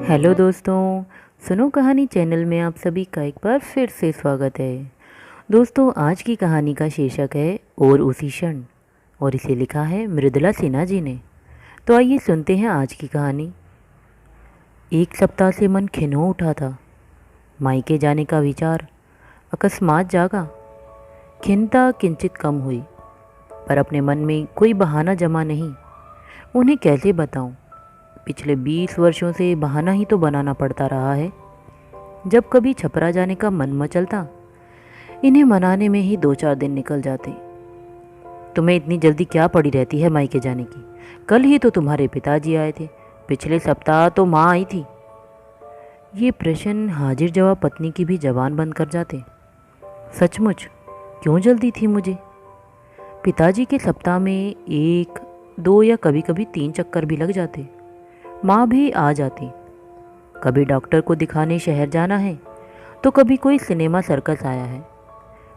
Hello दोस्तों, सुनो कहानी चैनल में आप सभी का एक बार फिर से स्वागत है। दोस्तों, आज की कहानी का शीर्षक है और उसी क्षण, और इसे लिखा है मृदुला सिन्हा जी ने। तो आइए सुनते हैं आज की कहानी। एक सप्ताह से मन खिन्हो उठा था। मायके जाने का विचार अकस्मात जागा। खिन्नता किंचित कम हुई, पर अपने मन में कोई बहाना जमा नहीं। उन्हें कैसे बताऊं? पिछले 20 वर्षों से बहाना ही तो बनाना पड़ता रहा है। जब कभी छपरा जाने का मन मचलता, इन्हें मनाने में ही 2-4 दिन निकल जाते। तुम्हें इतनी जल्दी क्या पड़ी रहती है मायके जाने की? कल ही तो तुम्हारे पिताजी आए थे, पिछले सप्ताह तो माँ आई थी। ये प्रश्न हाजिर जवाब पत्नी की भी जबान बंद कर जाते। सचमुच क्यों जल्दी थी मुझे? पिताजी के सप्ताह में 1, 2 या कभी कभी 3 चक्कर भी लग जाते। माँ भी आ जाती। कभी डॉक्टर को दिखाने शहर जाना है, तो कभी कोई सिनेमा सर्कस आया है,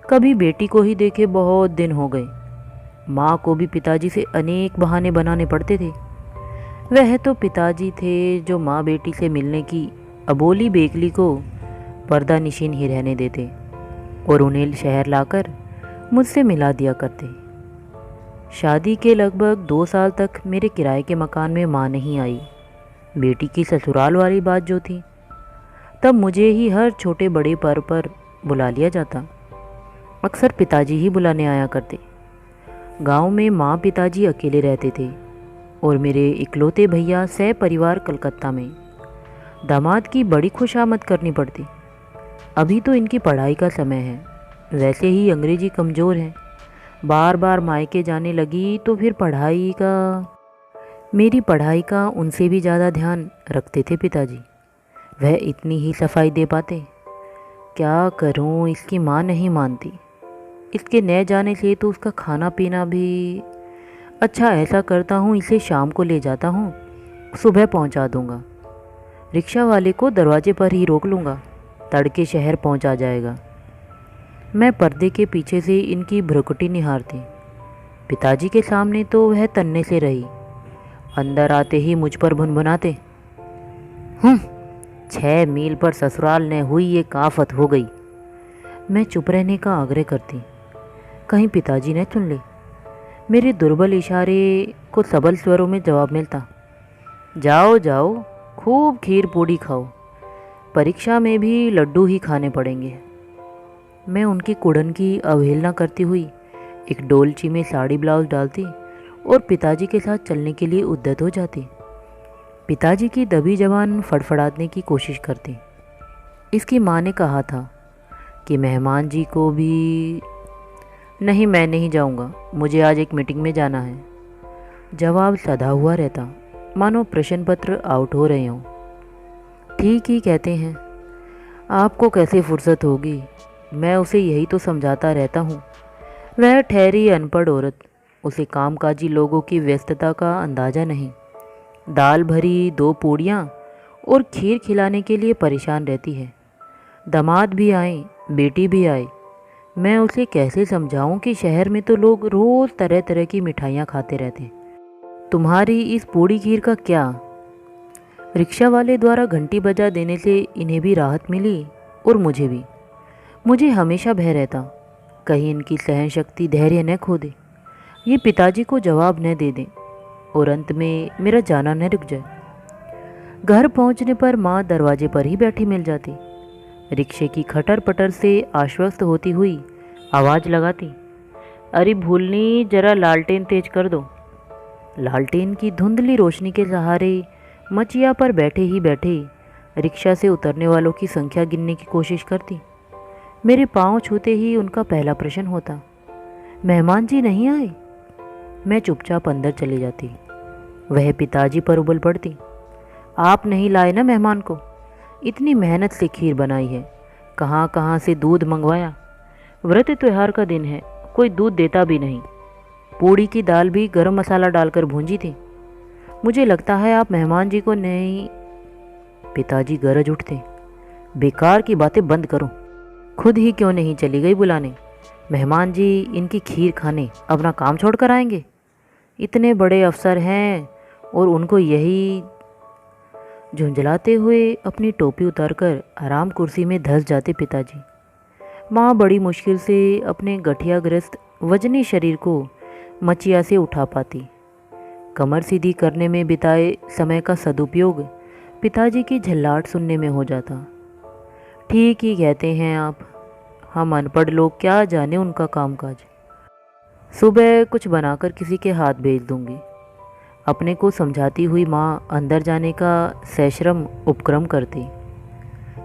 कभी बेटी को ही देखे बहुत दिन हो गए। माँ को भी पिताजी से अनेक बहाने बनाने पड़ते थे। वह तो पिताजी थे जो माँ बेटी से मिलने की अबोली बेकली को पर्दा निशीन ही रहने देते और उन्हें शहर लाकर मुझसे मिला दिया करते। शादी के लगभग 2 साल तक मेरे किराए के मकान में माँ नहीं आई। बेटी की ससुराल वाली बात जो थी, तब मुझे ही हर छोटे बड़े पर्व पर बुला लिया जाता। अक्सर पिताजी ही बुलाने आया करते। गांव में माँ पिताजी अकेले रहते थे और मेरे इकलौते भैया सह परिवार कलकत्ता में। दामाद की बड़ी खुशामद करनी पड़ती। अभी तो इनकी पढ़ाई का समय है, वैसे ही अंग्रेजी कमज़ोर है। बार बार मायके जाने लगी तो फिर मेरी पढ़ाई का उनसे भी ज़्यादा ध्यान रखते थे पिताजी। वह इतनी ही सफाई दे पाते। क्या करूं, इसकी माँ नहीं मानती। इसके न जाने से तो उसका खाना पीना भी। अच्छा, ऐसा करता हूँ, इसे शाम को ले जाता हूँ, सुबह पहुँचा दूँगा। रिक्शा वाले को दरवाजे पर ही रोक लूँगा, तड़के शहर पहुँचा जाएगा। मैं पर्दे के पीछे से इनकी भ्रुकुटी निहारती। पिताजी के सामने तो वह तन्ने से रही, अंदर आते ही मुझ पर भुनभुनाते। 6 मील पर ससुराल ने हुई ये काफत हो गई। मैं चुप रहने का आग्रह करती, कहीं पिताजी न सुन ले। मेरे दुर्बल इशारे को सबल स्वरों में जवाब मिलता। जाओ जाओ, खूब खीर पूड़ी खाओ, परीक्षा में भी लड्डू ही खाने पड़ेंगे। मैं उनकी कुड़न की अवहेलना करती हुई एक डोलची में साड़ी ब्लाउज डालती और पिताजी के साथ चलने के लिए उद्यत हो जाती। पिताजी की दबी जबान फड़फड़ाने की कोशिश करती। इसकी माँ ने कहा था कि मेहमान जी को भी। नहीं, मैं नहीं जाऊंगा, मुझे आज एक मीटिंग में जाना है। जवाब सधा हुआ रहता, मानो प्रश्न पत्र आउट हो रहे हों। ठीक ही कहते हैं, आपको कैसे फुर्सत होगी? मैं उसे यही तो समझाता रहता हूँ। वह ठहरी अनपढ़ औरत, उसे कामकाजी लोगों की व्यस्तता का अंदाज़ा नहीं। दाल भरी 2 पूड़ियाँ और खीर खिलाने के लिए परेशान रहती है। दामाद भी आए, बेटी भी आए। मैं उसे कैसे समझाऊं कि शहर में तो लोग रोज़ तरह तरह की मिठाइयाँ खाते रहते हैं, तुम्हारी इस पूड़ी खीर का क्या? रिक्शा वाले द्वारा घंटी बजा देने से इन्हें भी राहत मिली और मुझे भी। मुझे हमेशा भय रहता, कहीं इनकी सहन शक्ति धैर्य न खो दे, ये पिताजी को जवाब न दे दें और अंत में मेरा जाना न रुक जाए। घर पहुंचने पर माँ दरवाजे पर ही बैठी मिल जाती। रिक्शे की खटर पटर से आश्वस्त होती हुई आवाज़ लगाती, अरे भूलनी, जरा लालटेन तेज कर दो। लालटेन की धुंधली रोशनी के सहारे मचिया पर बैठे ही बैठे रिक्शा से उतरने वालों की संख्या गिनने की कोशिश करती। मेरे पाँव छूते ही उनका पहला प्रश्न होता, मेहमान जी नहीं आए? मैं चुपचाप अंदर चली जाती। वह पिताजी पर उबल पड़ती, आप नहीं लाए ना मेहमान को? इतनी मेहनत से खीर बनाई है, कहाँ कहाँ से दूध मंगवाया। व्रत त्योहार का दिन है, कोई दूध देता भी नहीं। पूड़ी की दाल भी गरम मसाला डालकर भूंजी थी। मुझे लगता है आप मेहमान जी को नहीं। पिताजी गरज उठते, बेकार की बातें बंद करो, खुद ही क्यों नहीं चली गई बुलाने? मेहमान जी इनकी खीर खाने अपना काम छोड़ कर आएंगे? इतने बड़े अफसर हैं और उनको यही। झुंझलाते हुए अपनी टोपी उतारकर आराम कुर्सी में धंस जाते पिताजी। माँ बड़ी मुश्किल से अपने गठियाग्रस्त वजनी शरीर को मचिया से उठा पाती। कमर सीधी करने में बिताए समय का सदुपयोग पिताजी की झल्लाहट सुनने में हो जाता। ठीक ही कहते हैं आप, हम अनपढ़ लोग क्या जाने उनका कामकाज। सुबह कुछ बनाकर किसी के हाथ भेज दूंगी। अपने को समझाती हुई माँ अंदर जाने का सश्रम उपक्रम करती।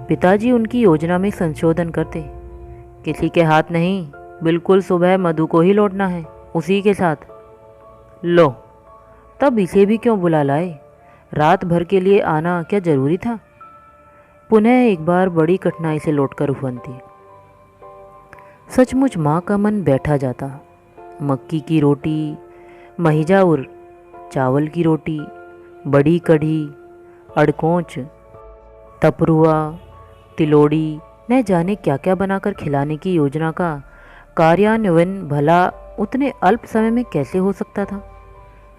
पिताजी उनकी योजना में संशोधन करते। किसी के हाथ नहीं, बिल्कुल सुबह मधु को ही लौटना है, उसी के साथ। लो, तब इसे भी क्यों बुला लाए? रात भर के लिए आना क्या जरूरी था? पुनः एक बार बड़ी कठिनाई से लौटकर उफनती। सचमुच माँ का मन बैठा जाता। मक्की की रोटी, महिजाउर, चावल की रोटी, बड़ी कढ़ी, अड़कोंच, तपरुआ, तिलोड़ी, न जाने क्या क्या बनाकर खिलाने की योजना का कार्यान्वयन भला उतने अल्प समय में कैसे हो सकता था?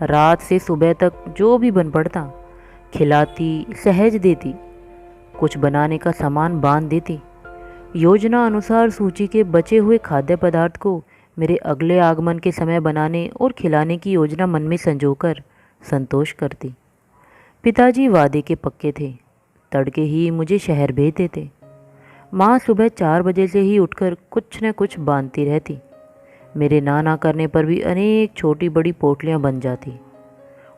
रात से सुबह तक जो भी बन पड़ता खिलाती, सहज देती, कुछ बनाने का सामान बांध देती। योजना अनुसार सूची के बचे हुए खाद्य पदार्थ को मेरे अगले आगमन के समय बनाने और खिलाने की योजना मन में संजोकर संतोष करती। पिताजी वादे के पक्के थे, तड़के ही मुझे शहर भेज देते। माँ सुबह 4 बजे से ही उठकर कुछ न कुछ बांधती रहती। मेरे ना करने पर भी अनेक छोटी बड़ी पोटलियाँ बन जाती।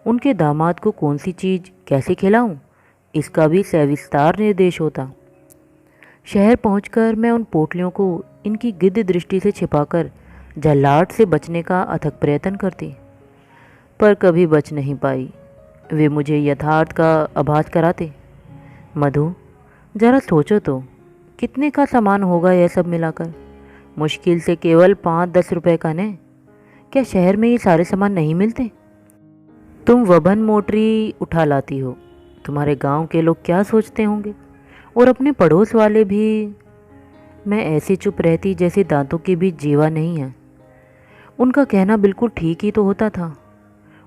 उनके दामाद को कौन सी चीज़ कैसे खिलाऊं, इसका भी सविस्तार निर्देश होता। शहर पहुंचकर मैं उन पोटलियों को इनकी गिद्ध दृष्टि से छिपाकर झल्लाहट से बचने का अथक प्रयत्न करती, पर कभी बच नहीं पाई। वे मुझे यथार्थ का आभास कराते। मधु, जरा सोचो तो, कितने का सामान होगा यह सब मिलाकर? मुश्किल से केवल 5-10 रुपए का न? क्या शहर में ये सारे सामान नहीं मिलते? तुम वबन मोटरी उठा लाती हो, तुम्हारे गांव के लोग क्या सोचते होंगे, और अपने पड़ोस वाले भी। मैं ऐसे चुप रहती जैसे दांतों के बीच जीवा नहीं है। उनका कहना बिल्कुल ठीक ही तो होता था।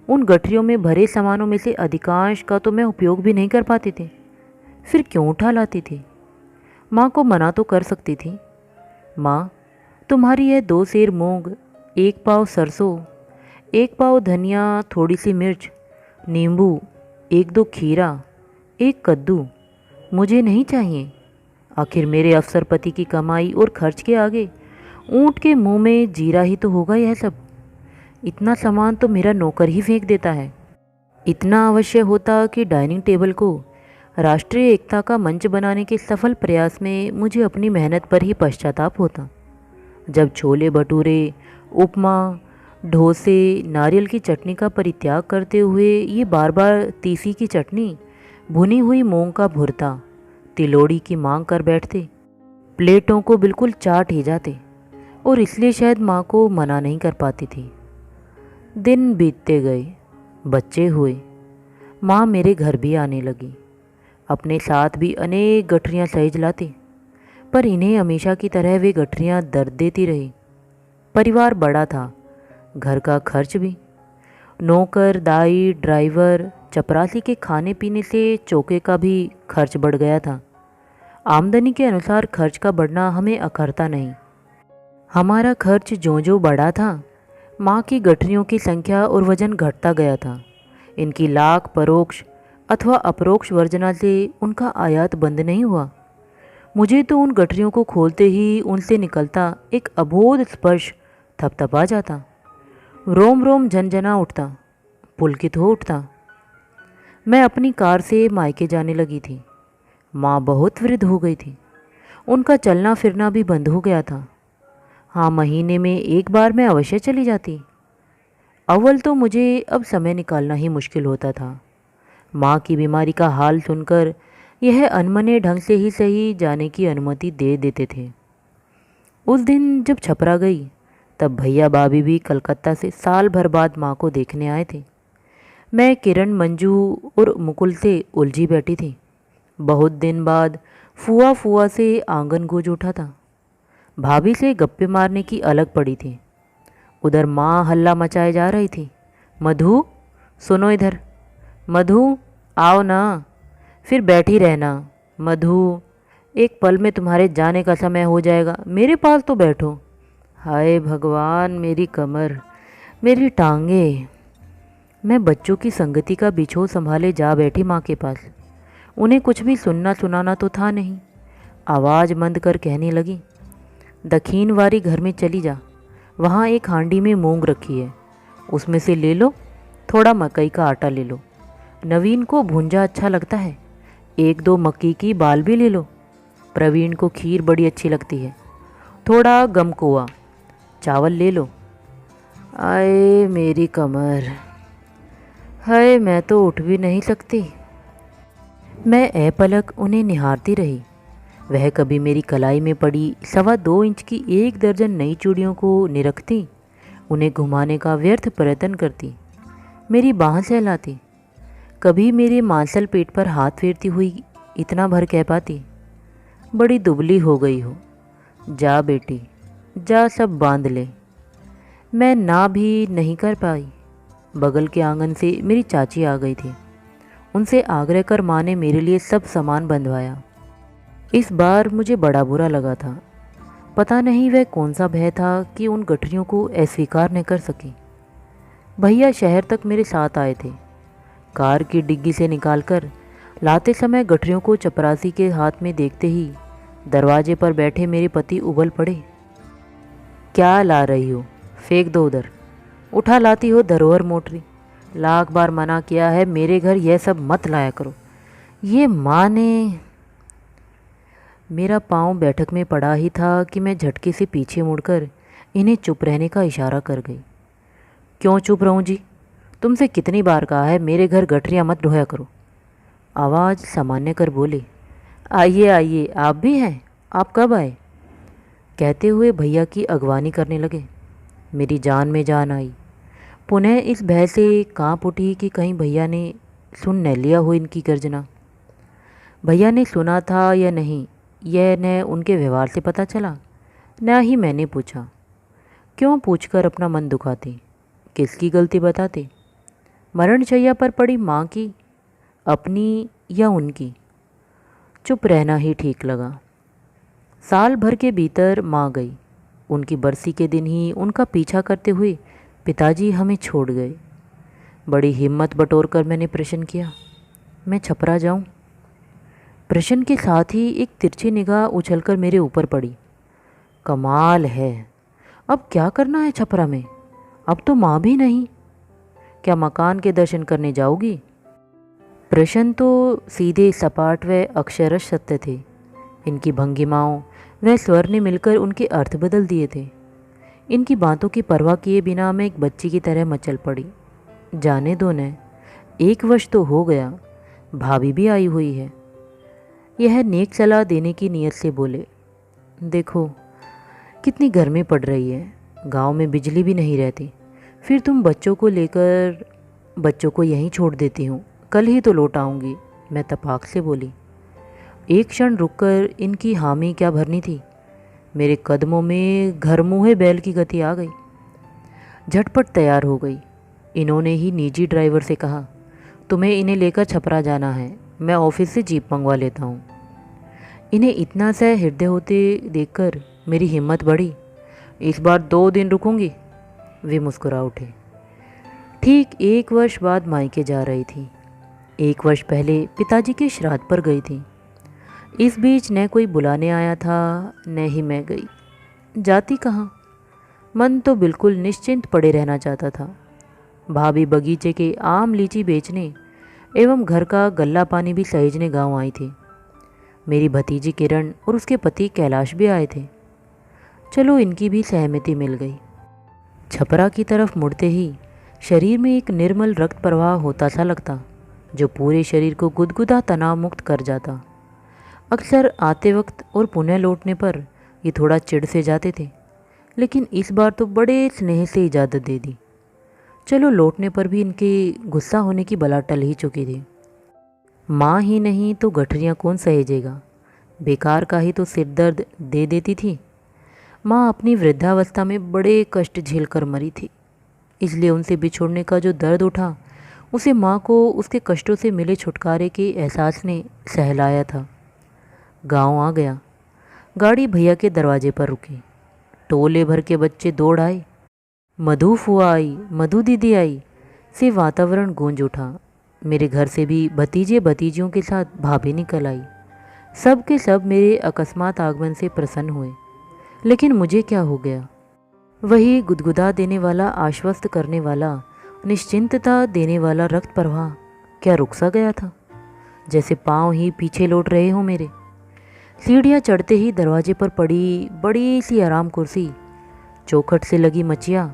उन गठरियों में भरे सामानों में से अधिकांश का तो मैं उपयोग भी नहीं कर पाती थी, फिर क्यों उठा लाती थी? माँ को मना तो कर सकती थी। माँ, तुम्हारी यह 2 सेर मूंग, 1 पाव सरसों, 1 पाव धनिया, थोड़ी सी मिर्च, नींबू, 1-2 खीरा, 1 कद्दू मुझे नहीं चाहिए। आखिर मेरे अफसरपति की कमाई और खर्च के आगे ऊँट के मुंह में जीरा ही तो होगा यह सब। इतना सामान तो मेरा नौकर ही फेंक देता है। इतना अवश्य होता कि डाइनिंग टेबल को राष्ट्रीय एकता का मंच बनाने के सफल प्रयास में मुझे अपनी मेहनत पर ही पश्चाताप होता। जब छोले भटूरे, उपमा, डोसे, नारियल की चटनी का परित्याग करते हुए ये बार बार तीसी की चटनी, भुनी हुई मूंग का भुर्ता, तिलोड़ी की मांग कर बैठते, प्लेटों को बिल्कुल चाट ही जाते, और इसलिए शायद माँ को मना नहीं कर पाती थी। दिन बीतते गए, बच्चे हुए, माँ मेरे घर भी आने लगी। अपने साथ भी अनेक गठरियाँ सहेज लाती, पर इन्हें हमेशा की तरह वे गठरियाँ दर्द देती रही। परिवार बड़ा था, घर का खर्च भी, नौकर, दाई, ड्राइवर, चपरासी के खाने पीने से चौके का भी खर्च बढ़ गया था। आमदनी के अनुसार खर्च का बढ़ना हमें अखरता नहीं। हमारा खर्च जो बढ़ा था, माँ की गठरियों की संख्या और वजन घटता गया था। इनकी लाख परोक्ष अथवा अपरोक्ष वर्जना से उनका आयात बंद नहीं हुआ। मुझे तो उन गठरियों को खोलते ही उनसे निकलता एक अबोध स्पर्श थपथपा जाता। रोम रोम झनझना उठता, पुलकित हो उठता। मैं अपनी कार से मायके जाने लगी थी। माँ बहुत वृद्ध हो गई थी। उनका चलना फिरना भी बंद हो गया था। हाँ, महीने में एक बार मैं अवश्य चली जाती। अव्वल तो मुझे अब समय निकालना ही मुश्किल होता था। माँ की बीमारी का हाल सुनकर यह अनमने ढंग से ही सही जाने की अनुमति दे देते थे। उस दिन जब छपरा गई, तब भैया भाभी भी कलकत्ता से साल भर बाद माँ को देखने आए थे। मैं किरण, मंजू और मुकुल से उलझी बैठी थी। बहुत दिन बाद फुआ फुआ से आंगन गूंज उठा था। भाभी से गप्पे मारने की अलग पड़ी थी। उधर माँ हल्ला मचाए जा रही थी, मधु सुनो इधर, मधु आओ ना। फिर बैठी रहना। मधु, एक पल में तुम्हारे जाने का समय हो जाएगा, मेरे पास तो बैठो। हाय भगवान, मेरी कमर, मेरी टांगे। मैं बच्चों की संगति का बिछोह संभाले जा बैठी माँ के पास। उन्हें कुछ भी सुनना सुनाना तो था नहीं। आवाज़ मंद कर कहने लगी, दखीन वारी घर में चली जा, वहाँ एक हांडी में मूंग रखी है, उसमें से ले लो। थोड़ा मकई का आटा ले लो, नवीन को भुंजा अच्छा लगता है। एक दो मक्की की बाल भी ले लो, प्रवीण को खीर बड़ी अच्छी लगती है। थोड़ा गमकुआ चावल ले लो। आए मेरी कमर, हाय मैं तो उठ भी नहीं सकती। मैं अपलक उन्हें निहारती रही। वह कभी मेरी कलाई में पड़ी 2.25 इंच की 1 दर्जन नई चूड़ियों को निरखती, उन्हें घुमाने का व्यर्थ प्रयत्न करती, मेरी बाह सहलाती। कभी मेरे मांसल पेट पर हाथ फेरती हुई इतना भर कह पाती, बड़ी दुबली हो गई हो, जा बेटी जा, सब बांध ले। मैं ना भी नहीं कर पाई। बगल के आंगन से मेरी चाची आ गई थी। उनसे आग्रह कर माँ ने मेरे लिए सब सामान बंधवाया। इस बार मुझे बड़ा बुरा लगा था। पता नहीं वह कौन सा भय था कि उन गठरियों को अस्वीकार न कर सकी। भैया शहर तक मेरे साथ आए थे। कार की डिग्गी से निकालकर लाते समय गठरियों को चपरासी के हाथ में देखते ही दरवाजे पर बैठे मेरे पति उबल पड़े। क्या ला रही हो, फेंक दो उधर। उठा लाती हो धरोहर मोटरी, लाख बार मना किया है मेरे घर यह सब मत लाया करो। ये माँ ने। मेरा पाँव बैठक में पड़ा ही था कि मैं झटके से पीछे मुड़कर इन्हें चुप रहने का इशारा कर गई। क्यों चुप रहूं जी, तुमसे कितनी बार कहा है मेरे घर गठरियाँ मत ढोया करो। आवाज़ सामान्य कर बोले, आइए आइए, आप भी हैं, आप कब आए। कहते हुए भैया की अगवानी करने लगे। मेरी जान में जान आई। पुनः इस भय से काँप उठी कि कहीं भैया ने सुन न लिया हो इनकी गर्जना। भैया ने सुना था या नहीं, यह न उनके व्यवहार से पता चला, न ही मैंने पूछा। क्यों पूछकर अपना मन दुखाते, किसकी गलती बताते। मरणशैया पर पड़ी माँ की, अपनी या उनकी। चुप रहना ही ठीक लगा। साल भर के भीतर माँ गई। उनकी बरसी के दिन ही उनका पीछा करते हुए पिताजी हमें छोड़ गए। बड़ी हिम्मत बटोर कर मैंने प्रश्न किया, मैं छपरा जाऊं। प्रश्न के साथ ही एक तिरछी निगाह उछलकर मेरे ऊपर पड़ी। कमाल है, अब क्या करना है छपरा में, अब तो माँ भी नहीं। क्या मकान के दर्शन करने जाओगी। प्रश्न तो सीधे सपाट व अक्षरश सत्य थे। इनकी भंगिमाओं व स्वर ने मिलकर उनके अर्थ बदल दिए थे। इनकी बातों की परवाह किए बिना मैं एक बच्ची की तरह मचल पड़ी। जाने दो न, 1 वर्ष तो हो गया, भाभी भी आई हुई है। यह नेक सलाह देने की नीयत से बोले, देखो कितनी गर्मी पड़ रही है, गांव में बिजली भी नहीं रहती, फिर तुम बच्चों को यहीं छोड़ देती हूँ, कल ही तो लौट आऊँगी। मैं तपाक से बोली। एक क्षण रुककर इनकी हामी क्या भरनी थी, मेरे कदमों में घर मुँहे बैल की गति आ गई। झटपट तैयार हो गई। इन्होंने ही निजी ड्राइवर से कहा, तुम्हें इन्हें लेकर छपरा जाना है, मैं ऑफिस से जीप मंगवा लेता हूँ। इन्हें इतना सा हृदय होते देखकर मेरी हिम्मत बढ़ी। इस बार 2 दिन रुकूंगी। वे मुस्कुरा उठे। ठीक 1 वर्ष बाद मायके जा रही थी। 1 वर्ष पहले पिताजी के श्राद्ध पर गई थी। इस बीच न कोई बुलाने आया था, न ही मैं गई। जाती कहाँ, मन तो बिल्कुल निश्चिंत पड़े रहना चाहता था। भाभी बगीचे के आम लीची बेचने एवं घर का गल्ला पानी भी सहेजने गांव आई थी। मेरी भतीजी किरण और उसके पति कैलाश भी आए थे। चलो इनकी भी सहमति मिल गई। छपरा की तरफ मुड़ते ही शरीर में एक निर्मल रक्त प्रवाह होता सा लगता, जो पूरे शरीर को गुदगुदा तनाव मुक्त कर जाता। अक्सर आते वक्त और पुनः लौटने पर ये थोड़ा चिढ़ से जाते थे, लेकिन इस बार तो बड़े स्नेह से इजाज़त दे दी। चलो लौटने पर भी इनके गुस्सा होने की बला टल ही चुकी थी। माँ ही नहीं तो गठरियाँ कौन सहेजेगा, बेकार का ही तो सिर दर्द दे देती थी। माँ अपनी वृद्धावस्था में बड़े कष्ट झेल कर मरी थी, इसलिए उनसे बिछोड़ने का जो दर्द उठा उसे माँ को उसके कष्टों से मिले छुटकारे के एहसास ने सहलाया था। गांव आ गया। गाड़ी भैया के दरवाजे पर रुकी। टोले भर के बच्चे दौड़ आए। मधु फुआ आई, मधु दीदी आई से वातावरण गूंज उठा। मेरे घर से भी भतीजे भतीजियों के साथ भाभी निकल आई। सब के सब मेरे अकस्मात आगमन से प्रसन्न हुए। लेकिन मुझे क्या हो गया? वही गुदगुदा देने वाला, आश्वस्त करने वाला, निश्चिंतता देने वाला रक्त प्रवाह क्या रुक सा गया था? जैसे पाँव ही पीछे लौट रहे हों मेरे। सीढ़ियाँ चढ़ते ही दरवाजे पर पड़ी बड़ी सी आराम कुर्सी, चौखट से लगी मचिया,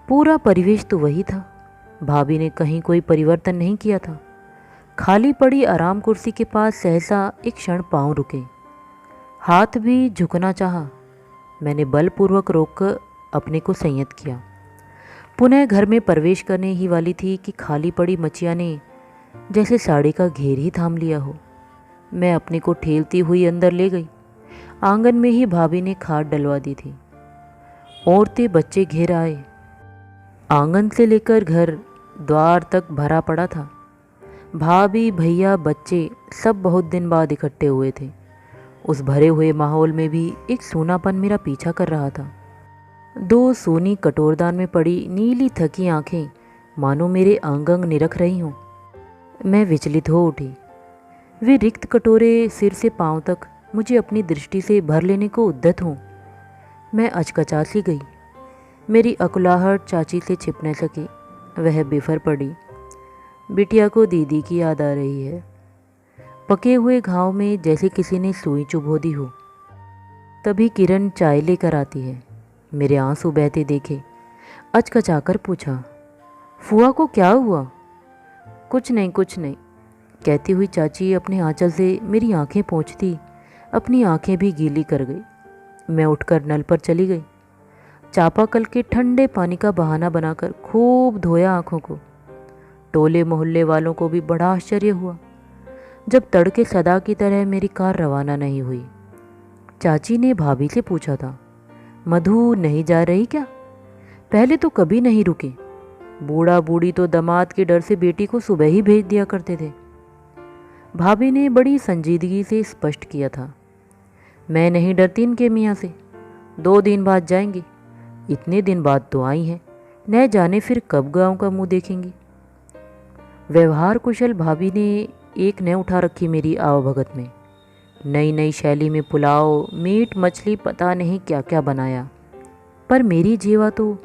पूरा परिवेश तो वही था। भाभी ने कहीं कोई परिवर्तन नहीं किया था। खाली पड़ी आराम कुर्सी के पास सहसा एक क्षण पाँव रुके। हाथ भी झुकना चाहा। मैंने बलपूर्वक रोककर अपने को संयत किया। पुनः घर में प्रवेश करने ही वाली थी कि खाली पड़ी मचिया ने जैसे साड़ी का घेर ही थाम लिया हो। मैं अपने को ठेलती हुई अंदर ले गई। आंगन में ही भाभी ने खाट डलवा दी थी। औरतें बच्चे घेर आए। आंगन से लेकर घर द्वार तक भरा पड़ा था। भाभी, भैया, बच्चे सब बहुत दिन बाद इकट्ठे हुए थे। उस भरे हुए माहौल में भी एक सूनापन मेरा पीछा कर रहा था। दो सोनी कटोरदान में पड़ी नीली थकी आंखें मानो मेरे अंग अंग निरख रही हों। मैं विचलित हो उठी। वे रिक्त कटोरे सिर से पांव तक मुझे अपनी दृष्टि से भर लेने को उद्यत हों। मैं अचकचा सी गई। मेरी अकुलाहट चाची से छिप न सकी। वह बिफर पड़ी। बिटिया को दीदी की याद आ रही है। पके हुए घाव में जैसे किसी ने सुई चुभो दी हो। तभी किरण चाय लेकर आती है। मेरे आंसू बहते देखे अचकचाकर पूछा, फुआ को क्या हुआ? कुछ नहीं, कुछ नहीं, कहती हुई चाची अपने आंचल से मेरी आंखें पोंछती अपनी आंखें भी गीली कर गई। मैं उठकर नल पर चली गई। चापाकल के ठंडे पानी का बहाना बनाकर खूब धोया आंखों को। टोले मोहल्ले वालों को भी बड़ा आश्चर्य हुआ जब तड़के सदा की तरह मेरी कार रवाना नहीं हुई। चाची ने भाभी से पूछा था, मधु नहीं जा रही क्या? पहले तो कभी नहीं रुके। बूढ़ा बूढ़ी तो दामाद के डर से बेटी को सुबह ही भेज दिया करते थे। भाभी ने बड़ी संजीदगी से स्पष्ट किया था, मैं नहीं डरती इनके मियाँ से। 2 दिन बाद जाएंगी। इतने दिन बाद तो आई हैं, न जाने फिर कब गांव का मुंह देखेंगी। व्यवहार कुशल भाभी ने एक न उठा रखी मेरी आवभगत में। नई नई शैली में पुलाव, मीट, मछली, पता नहीं क्या क्या बनाया। पर मेरी जीवा तो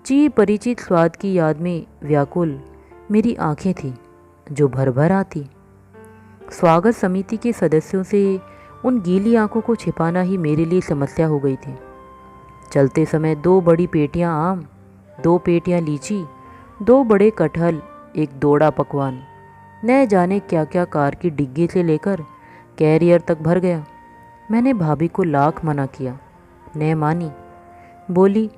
ची परिचित स्वाद की याद में व्याकुल मेरी आंखें थीं जो भर भर आती। स्वागत समिति के सदस्यों से उन गीली आंखों को छिपाना ही मेरे लिए समस्या हो गई थी। चलते समय 2 बड़ी पेटियां आम, 2 पेटियां लीची, 2 बड़े कटहल, एक दोड़ा पकवान, न जाने क्या क्या कार की डिग्गी से लेकर कैरियर तक भर गया। मैंने भाभी को लाख मना किया, न मानी। बोली,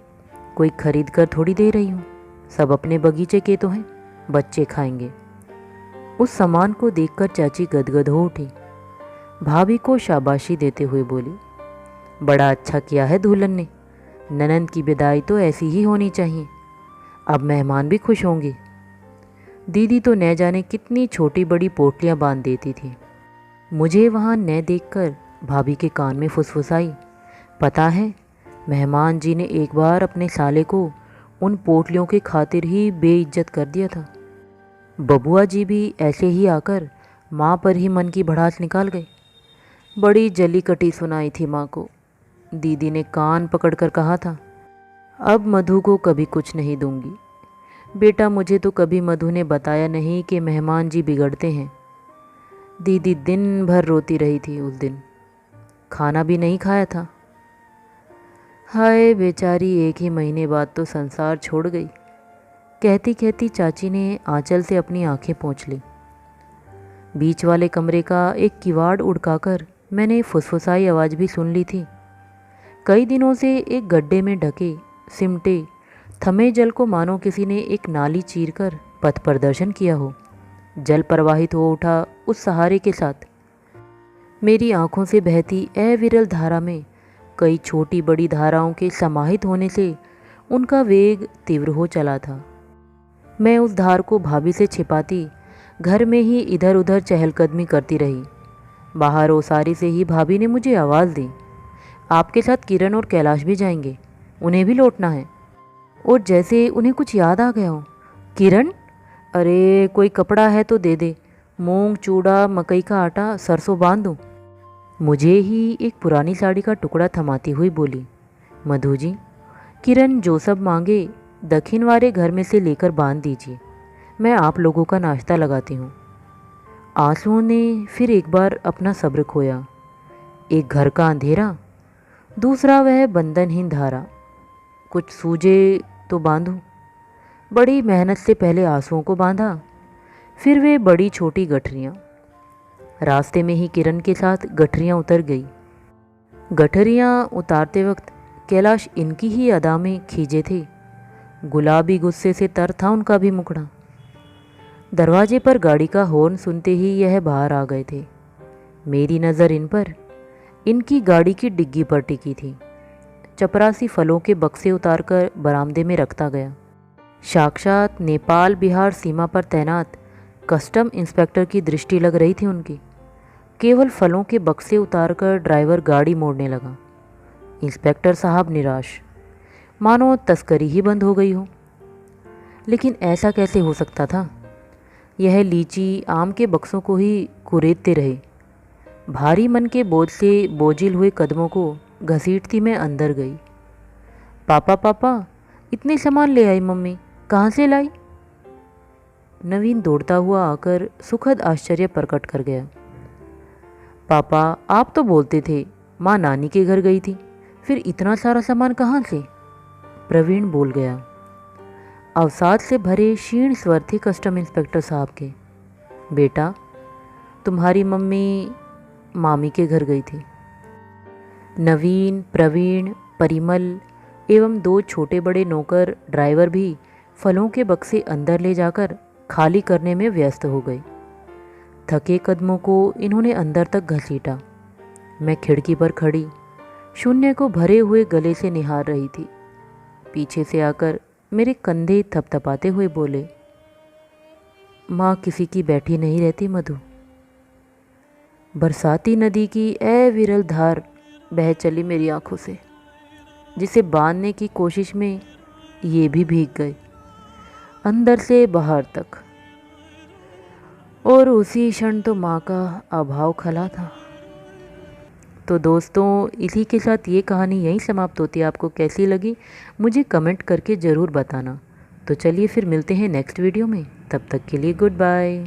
कोई खरीद कर थोड़ी दे रही हूँ, सब अपने बगीचे के तो हैं, बच्चे खाएंगे। उस सामान को देखकर चाची गदगद हो उठी। भाभी को शाबाशी देते हुए बोली, बड़ा अच्छा किया है दुल्हन ने। ननंद की विदाई तो ऐसी ही होनी चाहिए। अब मेहमान भी खुश होंगे। दीदी तो न जाने कितनी छोटी बड़ी पोटलियाँ बांध देती थी। मुझे वहाँ न देखकर भाभी के कान में फुसफुसाई, पता है मेहमान जी ने एक बार अपने साले को उन पोटलियों के खातिर ही बेइज्जत कर दिया था। बबुआ जी भी ऐसे ही आकर माँ पर ही मन की भड़ास निकाल गए। बड़ी जली कटी सुनाई थी माँ को। दीदी ने कान पकड़कर कहा था, अब मधु को कभी कुछ नहीं दूंगी। बेटा, मुझे तो कभी मधु ने बताया नहीं कि मेहमान जी बिगड़ते हैं। दीदी दिन भर रोती रही थी उस दिन। खाना भी नहीं खाया था। हाय बेचारी, 1 ही महीने बाद तो संसार छोड़ गई। कहती कहती चाची ने आंचल से अपनी आंखें पोंछ ली। बीच वाले कमरे का एक किवाड़ उड़काकर मैंने फुसफुसाई आवाज़ भी सुन ली थी। कई दिनों से एक गड्ढे में ढके सिमटे थमे जल को मानो किसी ने एक नाली चीरकर पथ प्रदर्शन किया हो। जल प्रवाहित हो उठा उस सहारे के साथ। मेरी आंखों से बहती अविरल धारा में कई छोटी बड़ी धाराओं के समाहित होने से उनका वेग तीव्र हो चला था। मैं उस धार को भाभी से छिपाती घर में ही इधर उधर चहलकदमी करती रही। बाहर ओसारी से ही भाभी ने मुझे आवाज़ दी, आपके साथ किरण और कैलाश भी जाएंगे, उन्हें भी लौटना है। और जैसे उन्हें कुछ याद आ गया हो, किरण, अरे कोई कपड़ा है तो दे दे, मूंग चूड़ा मकई का आटा सरसों बांध दूँ। मुझे ही एक पुरानी साड़ी का टुकड़ा थमाती हुई बोली, मधु जी, किरण जो सब मांगे दक्षिण वाले घर में से लेकर बांध दीजिए, मैं आप लोगों का नाश्ता लगाती हूँ। आंसुओं ने फिर एक बार अपना सब्र खोया। एक घर का अंधेरा, दूसरा वह बंधनहीन धारा। कुछ सूझे तो बांधूं। बड़ी मेहनत से पहले आंसुओं को बांधा, फिर वे बड़ी छोटी गठरियाँ। रास्ते में ही किरण के साथ गठरियाँ उतर गई। गठरियाँ उतारते वक्त कैलाश इनकी ही अदा में खींचे थे। गुलाबी गुस्से से तर था उनका भी मुखड़ा। दरवाजे पर गाड़ी का हॉर्न सुनते ही यह बाहर आ गए थे। मेरी नज़र इन पर, इनकी गाड़ी की डिग्गी पर टिकी थी। चपरासी फलों के बक्से उतारकर बरामदे में रखता गया। साक्षात नेपाल बिहार सीमा पर तैनात कस्टम इंस्पेक्टर की दृष्टि लग रही थी उनकी। केवल फलों के बक्से उतारकर ड्राइवर गाड़ी मोड़ने लगा। इंस्पेक्टर साहब निराश, मानो तस्करी ही बंद हो गई हो। लेकिन ऐसा कैसे हो सकता था? यह लीची आम के बक्सों को ही कुरेदते रहे। भारी मन के बोझ से बोझिल हुए कदमों को घसीटती मैं अंदर गई। पापा पापा, इतने सामान ले आई मम्मी, कहाँ से लाई? नवीन दौड़ता हुआ आकर सुखद आश्चर्य प्रकट कर गया। पापा, आप तो बोलते थे माँ नानी के घर गई थी, फिर इतना सारा सामान कहाँ से? प्रवीण बोल गया। अवसाद से भरे क्षीण स्वर थे कस्टम इंस्पेक्टर साहब के। बेटा, तुम्हारी मम्मी मामी के घर गई थी। नवीन, प्रवीण, परिमल एवं दो छोटे बड़े नौकर ड्राइवर भी फलों के बक्से अंदर ले जाकर खाली करने में व्यस्त हो गए। थके कदमों को इन्होंने अंदर तक घसीटा। मैं खिड़की पर खड़ी शून्य को भरे हुए गले से निहार रही थी। पीछे से आकर मेरे कंधे थपथपाते हुए बोले, माँ किसी की बैठी नहीं रहती मधु। बरसाती नदी की अविरल धार बह चली मेरी आंखों से, जिसे बांधने की कोशिश में ये भी भीग गए अंदर से बाहर तक। और उसी क्षण तो माँ का अभाव खला था। तो दोस्तों, इसी के साथ ये कहानी यहीं समाप्त होती है। आपको कैसी लगी मुझे कमेंट करके ज़रूर बताना। तो चलिए फिर मिलते हैं नेक्स्ट वीडियो में। तब तक के लिए गुड बाय।